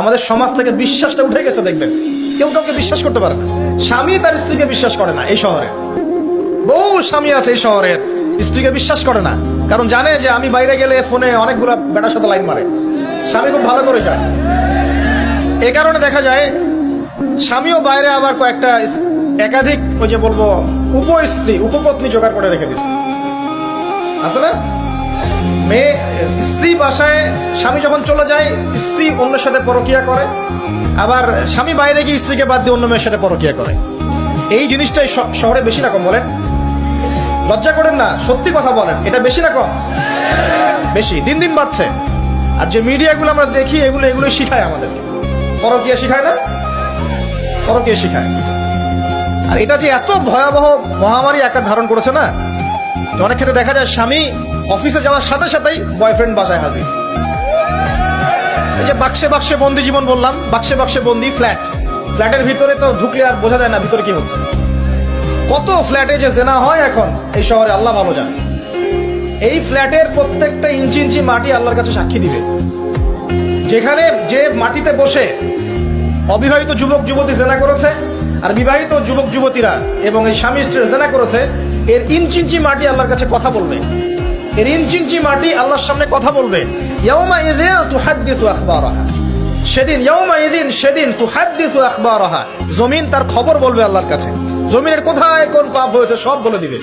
আমাদের সমাজ থেকে বিশ্বাসটা উঠে গেছে। দেখবেন কেউ কাউকে বিশ্বাস করতে পারে না। স্বামী তার স্ত্রীকে বিশ্বাস করে না। এই শহরে বহু স্বামী আছে এই শহরের, স্ত্রীকে বিশ্বাস করে না, কারণ জানে যে আমি বাইরে গেলে ফোনে অনেকগুলা বেটার সাথে লাইন মারে। স্বামী খুব ভালো করে যায়। এ কারণে দেখা যায় স্বামীও বাইরে আবার কয়েকটা একাধিক ওই যে বলবো উপস্ত্রী উপপত্নী জোগাড় করে রেখে দিচ্ছে। আসলে মেয়ে স্ত্রী বাসায়, স্বামী যখন চলে যায় স্ত্রী অন্যের সাথে পরকিয়া করে, আবার স্বামী বাইরে গিয়ে স্ত্রীকে বাদ দিয়ে অন্য মেয়ের সাথে পরকিয়া করে। এই জিনিসটাই শহরে বেশি না কম বলেন? লজ্জা করেন না, সত্যি কথা বলেন, এটা বেশি না কম? বেশি, দিন দিন বাড়ছে। আর যে মিডিয়াগুলো আমরা দেখি এগুলো শিখায় আমাদেরকে, পরকিয়া শিখায় না, পরকিয়া শিখায়। আর এটা যে এত ভয়াবহ মহামারী আকার ধারণ করেছে না, অনেক ক্ষেত্রে দেখা যায় স্বামী অফিসে যাওয়ার সাথে সাথেই বয়ফ্রেন্ড বাসায় হাজির। এই যে বাক্সে বাক্সে বন্দি জীবন বললাম, বাক্সে বাক্সে বন্দি ফ্ল্যাটের ভিতরে তো ঢুকলে আর বোঝা যায় না ভিতরে কি হচ্ছে। কত ফ্ল্যাটে যে জেনা হয় এখন এই শহরে আল্লাহ ভালো জানে। এই ফ্ল্যাটের প্রত্যেকটা ইঞ্চি ইঞ্চি মাটি আল্লাহর কাছে সাক্ষী দিবে। যেখানে যে মাটিতে বসে অবিবাহিত যুবক যুবতী জেনা করেছে আর বিবাহিত যুবক যুবতীরা এবং এই স্বামী স্ত্রী জেনা করেছে, এর ইঞ্চি ইঞ্চি মাটি আল্লাহর কাছে কথা বলবে। এর ইঞ্চি ইঞ্চি মাটি আল্লাহর সামনে কথা বলবে। ইয়াউমা ইযিন তুহাদ্দিসু আখবারাহা, সেদিন ইয়াউমা ইযিন, সেদিন তুহাদ্দিসু আখবারাহা, জমিন তার খবর বলবে আল্লাহর কাছে। জমিনের কোথায় কোন পাপ হয়েছে সব বলে দিবে।